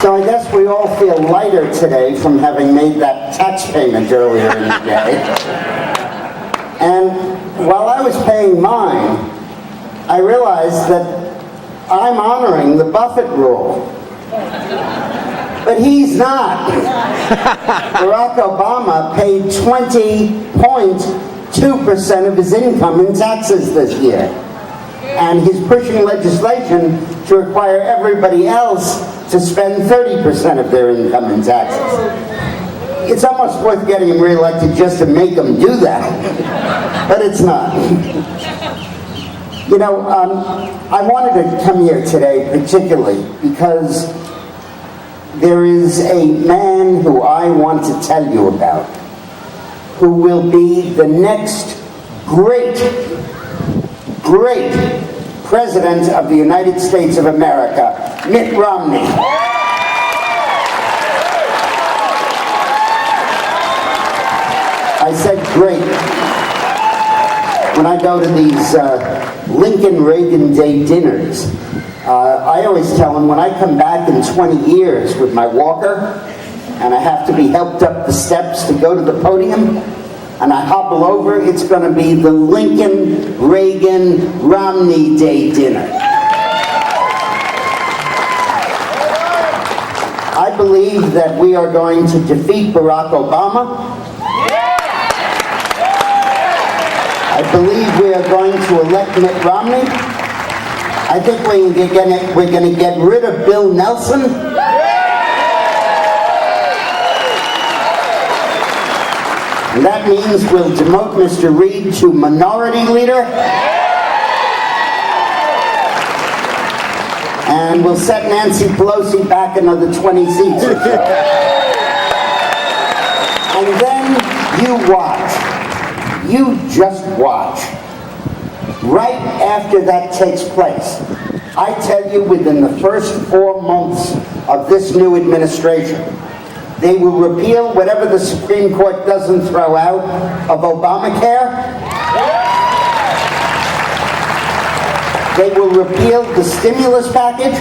So I guess we all feel lighter today from having made that tax payment earlier in the day. And while I was paying mine, I realized that I'm honoring the Buffett rule. But he's not. Barack Obama paid 20.2% of his income in taxes this year. And he's pushing legislation to require everybody else to spend 30% of their income in taxes. It's almost worth getting him reelected just to make him do that. But it's not. You know, I wanted to come here today particularly because there is a man who I want to tell you about, who will be the next great President of the United States of America, Mitt Romney. I said great. When I go to these Lincoln-Reagan Day dinners, I always tell them when I come back in 20 years with my walker and I have to be helped up the steps to go to the podium and I hobble over, it's going to be the Lincoln-Reagan-Romney Day dinner. I believe that we are going to defeat Barack Obama. I believe we are going to elect Mitt Romney. I think we're going to get rid of Bill Nelson. And that means we'll demote Mr. Reid to minority leader. And we'll set Nancy Pelosi back another 20 seats or so. And then you watch. You just watch. Right after that takes place, I tell you, within the first 4 months of this new administration, they will repeal whatever the Supreme Court doesn't throw out of Obamacare. They will repeal the stimulus package.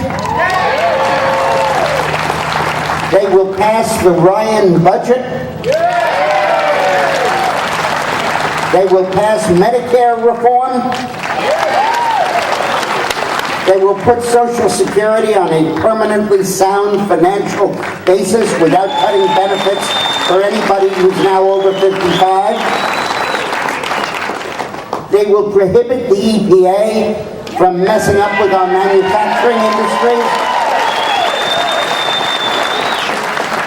They will pass the Ryan budget. They will pass Medicare reform. They will put Social Security on a permanently sound financial basis without cutting benefits for anybody who's now over 55. They will prohibit the EPA from messing up with our manufacturing industry.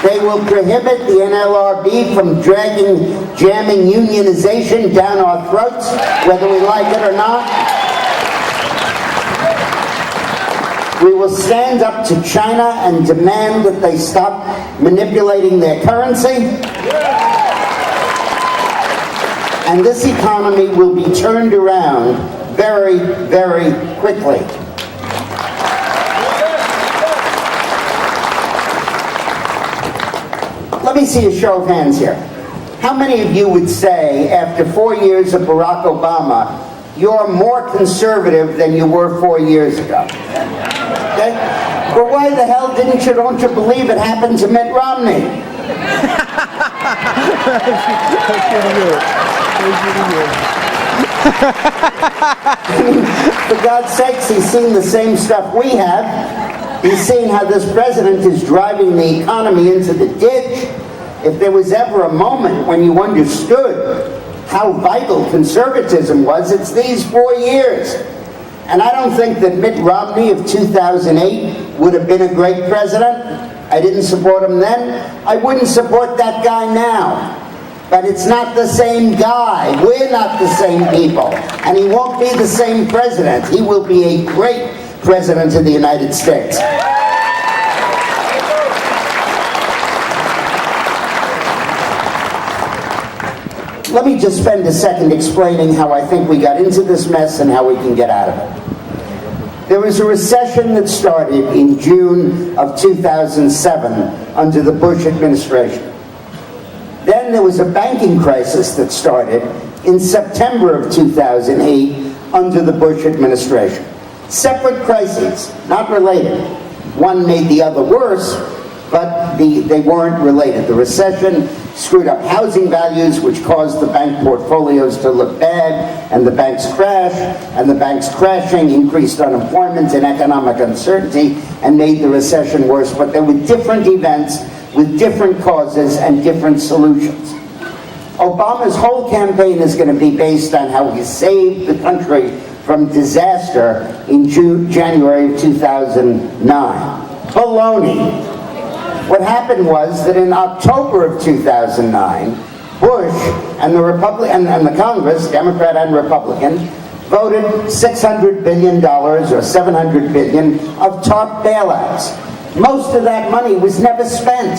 They will prohibit the NLRB from jamming unionization down our throats, whether we like it or not. We will stand up to China and demand that they stop manipulating their currency. And this economy will be turned around very, very quickly. Let me see a show of hands here. How many of you would say, after 4 years of Barack Obama, you're more conservative than you were 4 years ago? Okay? Well, why the hell don't you believe it happened to Mitt Romney? For God's sakes, he's seen the same stuff we have. He's seen how this president is driving the economy into the ditch. If there was ever a moment when you understood how vital conservatism was, it's these 4 years. And I don't think that Mitt Romney of 2008 would have been a great president. I didn't support him then. I wouldn't support that guy now. But it's not the same guy. We're not the same people. And he won't be the same president. He will be a great president of the United States. Let me just spend a second explaining how I think we got into this mess and how we can get out of it. There was a recession that started in June of 2007 under the Bush administration. Then there was a banking crisis that started in September of 2008 under the Bush administration. Separate crises, not related. One made the other worse, but they weren't related. The recession screwed up housing values, which caused the bank portfolios to look bad, and the banks crashed, and the banks crashing increased unemployment and economic uncertainty and made the recession worse. But there were different events with different causes and different solutions. Obama's whole campaign is going to be based on how he saved the country from disaster in January of 2009. Baloney. What happened was that in October of 2009, Bush and the Congress, Democrat and Republican, voted $600 billion or $700 billion of TARP bailouts. Most of that money was never spent.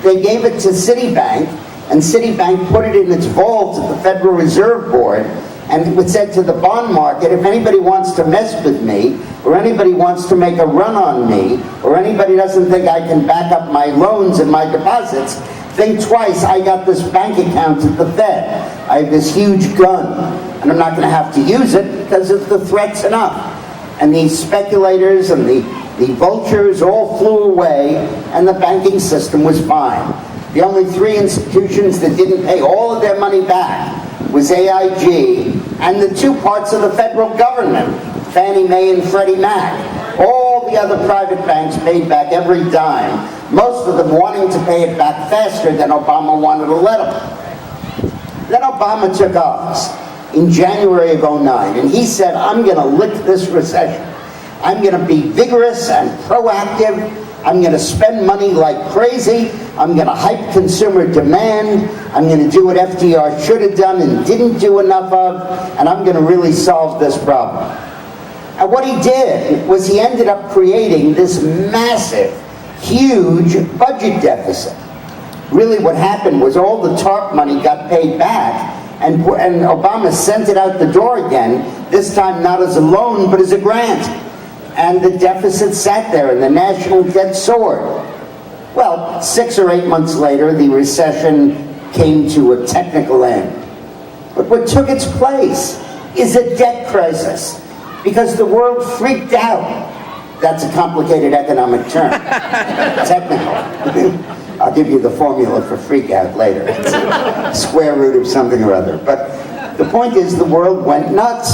They gave it to Citibank, and Citibank put it in its vault at the Federal Reserve Board, and it said to the bond market, if anybody wants to mess with me, or anybody wants to make a run on me, or anybody doesn't think I can back up my loans and my deposits, think twice. I got this bank account at the Fed. I have this huge gun, and I'm not going to have to use it because the threat's enough. And these speculators and the vultures all flew away, and the banking system was fine. The only three institutions that didn't pay all of their money back was AIG and the two parts of the federal government, Fannie Mae and Freddie Mac. All the other private banks paid back every dime, most of them wanting to pay it back faster than Obama wanted to let them. Then Obama took office in January of 2009, and he said, I'm going to lick this recession. I'm going to be vigorous and proactive. I'm going to spend money like crazy. I'm going to hype consumer demand. I'm going to do what FDR should have done and didn't do enough of, and I'm going to really solve this problem. And what he did was he ended up creating this massive, huge budget deficit. Really what happened was all the TARP money got paid back, and Obama sent it out the door again, this time not as a loan, but as a grant. And the deficit sat there, and the national debt soared. Well, 6 or 8 months later, the recession came to a technical end. But what took its place is a debt crisis, because the world freaked out. That's a complicated economic term. Technical. I'll give you the formula for freak out later. It's a square root of something or other. But the point is, the world went nuts.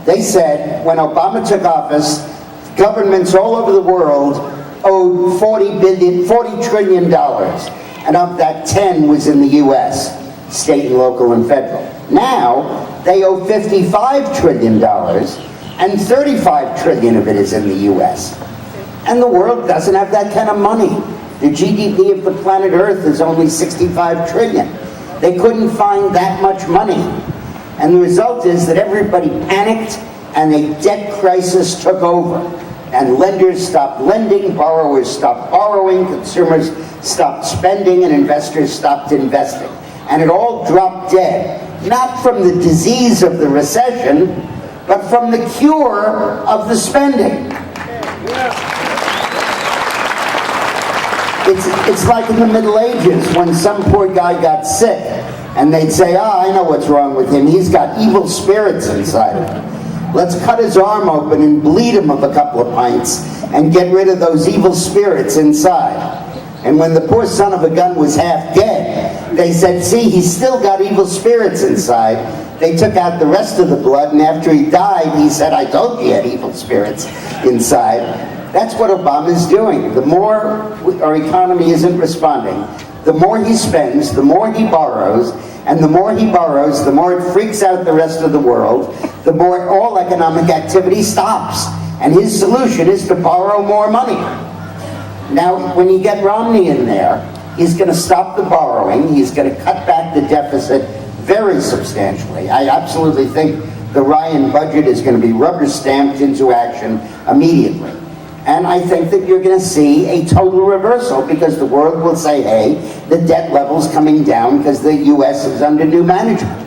They said, when Obama took office, governments all over the world owed $40 trillion, and of that 10 was in the U.S., state and local and federal. Now, they owe $55 trillion, and $35 trillion of it is in the U.S. And the world doesn't have that kind of money. The GDP of the planet Earth is only $65 trillion. They couldn't find that much money. And the result is that everybody panicked, and a debt crisis took over. And lenders stopped lending, borrowers stopped borrowing, consumers stopped spending, and investors stopped investing. And it all dropped dead, not from the disease of the recession, but from the cure of the spending. It's like in the Middle Ages when some poor guy got sick, and they'd say, I know what's wrong with him. He's got evil spirits inside of him. Let's cut his arm open and bleed him of a couple of pints and get rid of those evil spirits inside. And when the poor son of a gun was half dead, they said, see, he's still got evil spirits inside. They took out the rest of the blood, and after he died, he said, I told you he had evil spirits inside. That's what Obama's doing. The more our economy isn't responding, the more he spends, the more he borrows, and the more he borrows, the more it freaks out the rest of the world, the more all economic activity stops. And his solution is to borrow more money. Now, when you get Romney in there, he's going to stop the borrowing. He's going to cut back the deficit very substantially. I absolutely think the Ryan budget is going to be rubber stamped into action immediately. And I think that you're going to see a total reversal, because the world will say, hey, the debt level's coming down because the U.S. is under new management.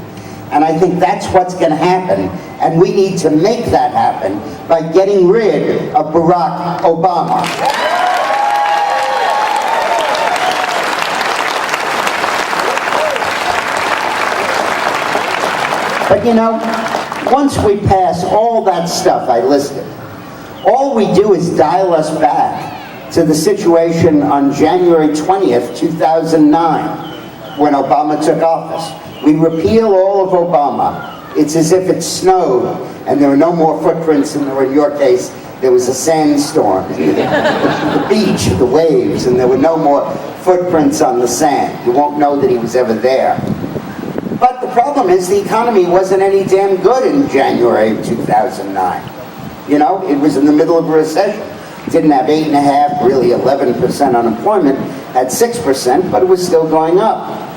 And I think that's what's going to happen. And we need to make that happen by getting rid of Barack Obama. But you know, once we pass all that stuff I listed, all we do is dial us back to the situation on January 20th, 2009, when Obama took office. We repeal all of Obama. It's as if it snowed, and there were no more footprints than there were in your case. There was a sandstorm, the beach, the waves, and there were no more footprints on the sand. You won't know that he was ever there. But the problem is the economy wasn't any damn good in January of 2009. You know, it was in the middle of a recession. Didn't have 8.5%, really 11% unemployment, had 6%, but it was still going up.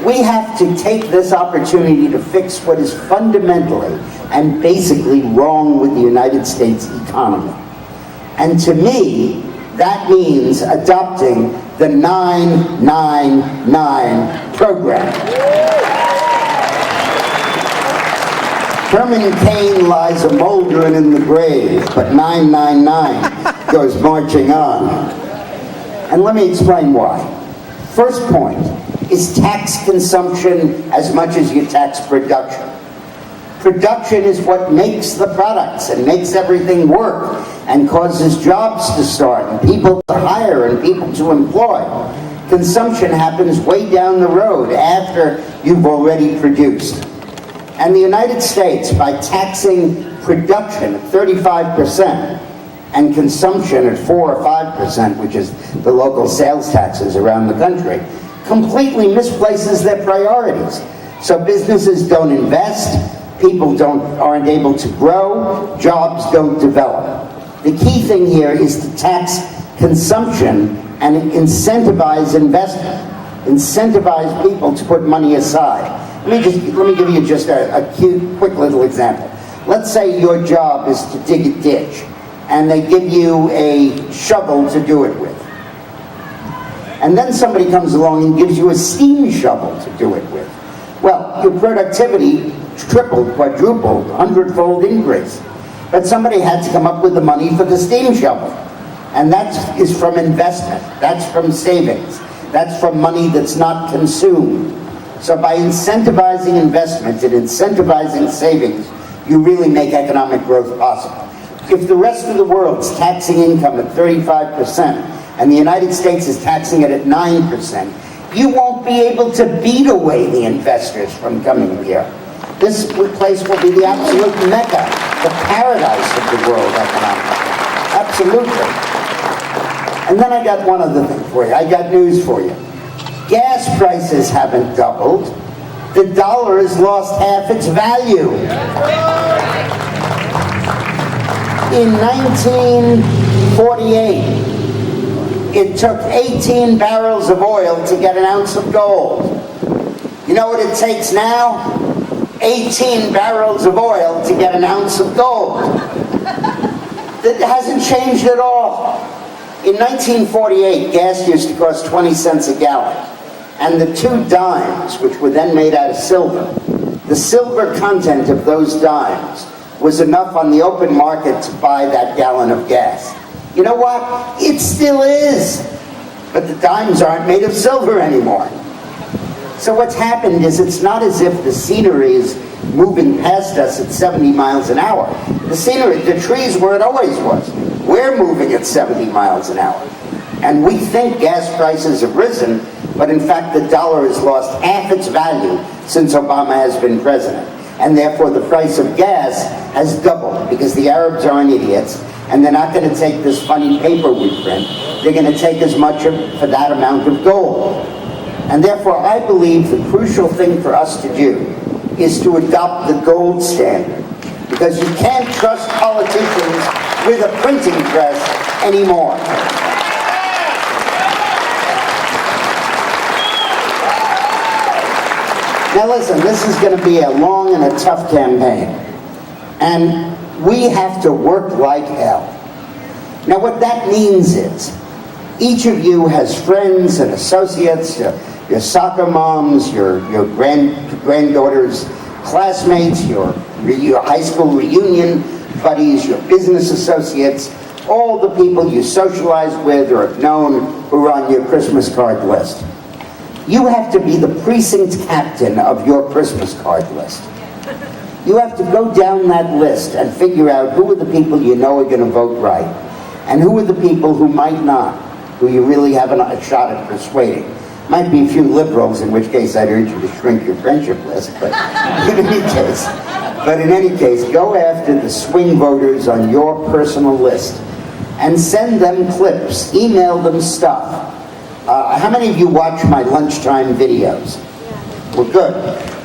We have to take this opportunity to fix what is fundamentally and basically wrong with the United States economy. And to me, that means adopting the 999 program. Herman Cain lies a moldering in the grave, but 999 goes marching on. And let me explain why. First point is tax consumption as much as you tax production. Production is what makes the products and makes everything work and causes jobs to start and people to hire and people to employ. Consumption happens way down the road after you've already produced. And the United States, by taxing production at 35% and consumption at 4 or 5%, which is the local sales taxes around the country, completely misplaces their priorities. So businesses don't invest, people aren't able to grow, jobs don't develop. The key thing here is to tax consumption and incentivize investment, incentivize people to put money aside. Let me give you just a quick little example. Let's say your job is to dig a ditch, and they give you a shovel to do it with. And then somebody comes along and gives you a steam shovel to do it with. Well, your productivity tripled, quadrupled, 100-fold increase. But somebody had to come up with the money for the steam shovel. And that is from investment. That's from savings. That's from money that's not consumed. So by incentivizing investment and incentivizing savings, you really make economic growth possible. If the rest of the world's taxing income at 35%, and the United States is taxing it at 9%, you won't be able to beat away the investors from coming here. This place will be the absolute mecca, the paradise of the world economically. Absolutely. And then I got one other thing for you. I got news for you. Gas prices haven't doubled. The dollar has lost half its value. In 1948, it took 18 barrels of oil to get an ounce of gold. You know what it takes now? 18 barrels of oil to get an ounce of gold. That hasn't changed at all. In 1948, gas used to cost 20 cents a gallon. And the 2 dimes, which were then made out of silver, the silver content of those dimes was enough on the open market to buy that gallon of gas. You know what? It still is. But the dimes aren't made of silver anymore. So what's happened is it's not as if the scenery is moving past us at 70 miles an hour. The scenery, the trees where it always was. We're moving at 70 miles an hour. And we think gas prices have risen, but in fact the dollar has lost half its value since Obama has been president. And therefore the price of gas has doubled because the Arabs aren't idiots and they're not going to take this funny paper we print. They're going to take as much for that amount of gold. And therefore I believe the crucial thing for us to do is to adopt the gold standard, because you can't trust politicians with a printing press anymore. Now listen, this is going to be a long and a tough campaign. And we have to work like hell. Now what that means is, each of you has friends and associates, your soccer moms, your granddaughters' classmates, your high school reunion buddies, your business associates, all the people you socialize with or have known who are on your Christmas card list. You have to be the precinct captain of your Christmas card list. You have to go down that list and figure out who are the people you know are going to vote right. And who are the people who might not, who you really have a shot at persuading? Might be a few liberals, in which case I'd urge you to shrink your friendship list, but in any case, go after the swing voters on your personal list and send them clips, email them stuff. How many of you watch my lunchtime videos? Well, good.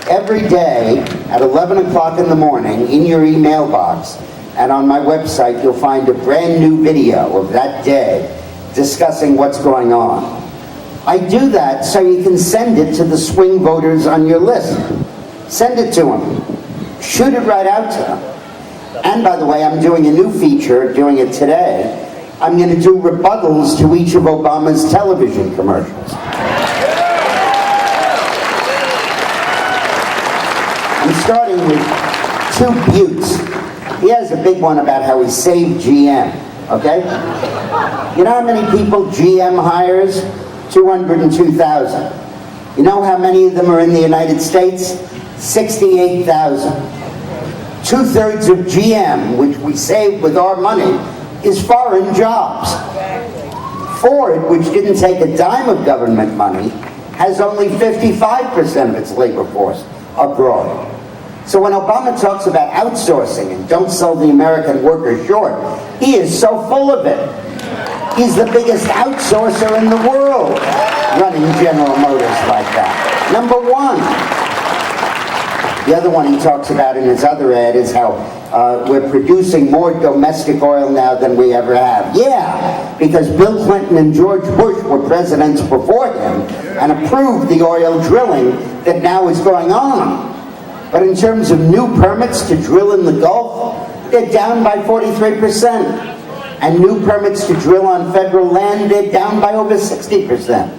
Every day at 11 o'clock in the morning, in your email box and on my website, you'll find a brand new video of that day discussing what's going on. I do that so you can send it to the swing voters on your list. Send it to them. Shoot it right out to them. And by the way, I'm doing a new feature, doing it today. I'm going to do rebuttals to each of Obama's television commercials. I'm starting with two buttes. He has a big one about how he saved GM, okay? You know how many people GM hires? 202,000. You know how many of them are in the United States? 68,000. 2/3 of GM, which we saved with our money, is foreign jobs. Ford, which didn't take a dime of government money, has only 55% of its labor force abroad. So when Obama talks about outsourcing and don't sell the American worker short, he is so full of it. He's the biggest outsourcer in the world, running General Motors like that. Number one. The other one he talks about in his other ad is how we're producing more domestic oil now than we ever have. Yeah, because Bill Clinton and George Bush were presidents before him and approved the oil drilling that now is going on. But in terms of new permits to drill in the Gulf, they're down by 43%. And new permits to drill on federal land, they're down by over 60%.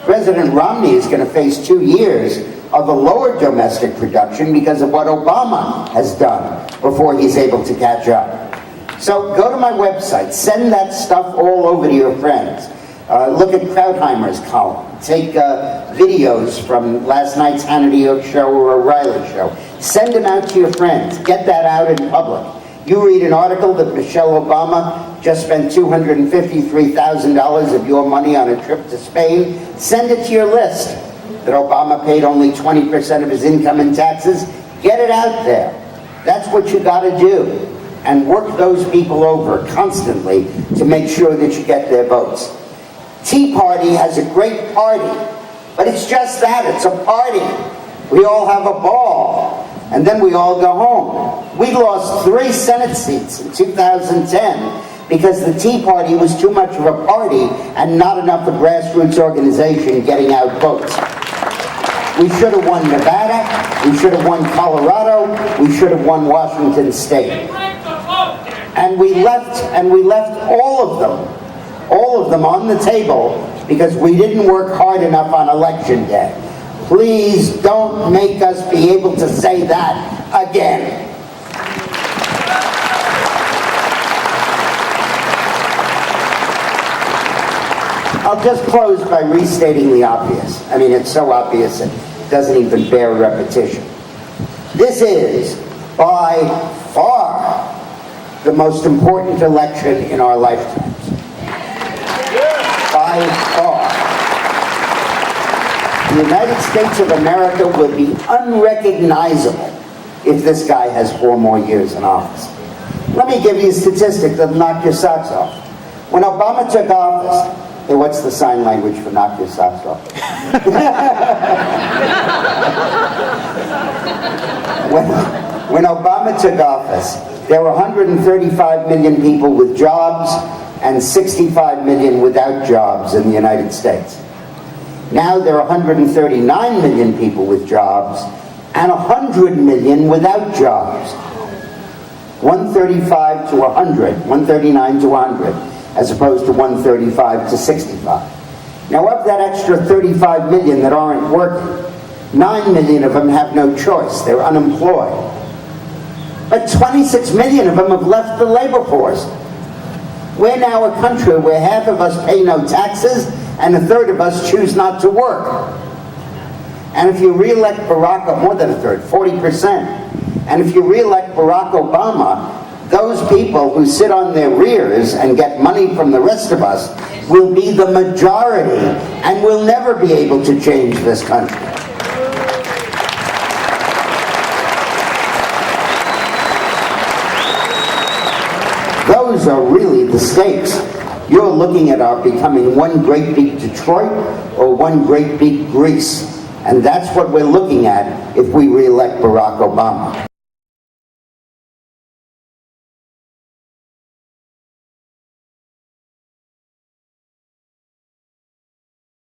President Romney is going to face 2 years of a lower domestic production because of what Obama has done before he's able to catch up. So go to my website, send that stuff all over to your friends. Look at Krautheimer's column. Take videos from last night's Hannity show or O'Reilly show. Send them out to your friends. Get that out in public. You read an article that Michelle Obama just spent $253,000 of your money on a trip to Spain. Send it to your list. That Obama paid only 20% of his income in taxes. Get it out there. That's what you got to do. And work those people over constantly to make sure that you get their votes. Tea Party has a great party, but it's just that, it's a party. We all have a ball, and then we all go home. We lost 3 Senate seats in 2010 because the Tea Party was too much of a party and not enough a grassroots organization getting out votes. We should have won Nevada, we should have won Colorado, we should have won Washington State. And we left all of them on the table because we didn't work hard enough on election day. Please don't make us be able to say that again. I'll just close by restating the obvious. I mean, it's so obvious it doesn't even bear repetition. This is, by far, the most important election in our lifetimes. By far. The United States of America will be unrecognizable if this guy has 4 more years in office. Let me give you a statistic that'll knock your socks off. When Obama took office, hey, what's the sign language for knock your socks off? When Obama took office, there were 135 million people with jobs and 65 million without jobs in the United States. Now there are 139 million people with jobs and 100 million without jobs. 135 to 100, 139 to 100, as opposed to 135 to 65. Now of that extra 35 million that aren't working, 9 million of them have no choice, they're unemployed. But 26 million of them have left the labor force. We're now a country where half of us pay no taxes and a third of us choose not to work. And if you re-elect Barack, more than a third, 40%, and if you re-elect Barack Obama, those people who sit on their rears and get money from the rest of us will be the majority and will never be able to change this country. Those are really the stakes. You're looking at our becoming one great big Detroit or one great big Greece. And that's what we're looking at if we re-elect Barack Obama.